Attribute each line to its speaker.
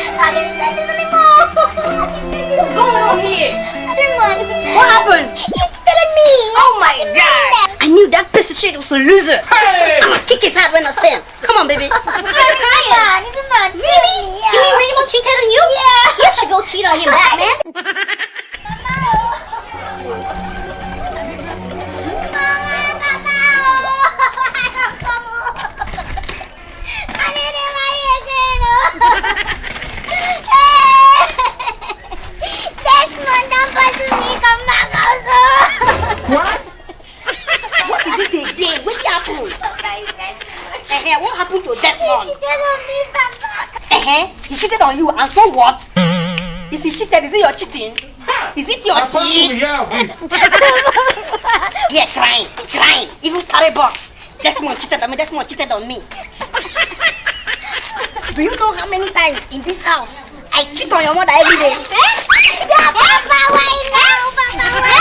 Speaker 1: I didn't say this anymore.
Speaker 2: What's going on here?
Speaker 1: Everyone.
Speaker 2: What happened?
Speaker 1: You cheated on me.
Speaker 2: Oh my God! I knew that piece of shit was a loser.
Speaker 3: Hey!
Speaker 2: I'ma kick his head when I see him. Come on, baby.
Speaker 1: Ryan, really? You mean Rainbow cheated on you? Yeah. You should go cheat on him back, man.
Speaker 3: What?
Speaker 2: What is it again? What happened? What happened to Desmond? He cheated on you, and so what? If he cheated, is it your cheating? Is it your cheat?
Speaker 3: Yeah, please.
Speaker 2: Yeah, crying. Even carry box. Desmond cheated on me. Do you know how many times in this house I cheat on your mother every day?
Speaker 1: Papa, why now? Papa, why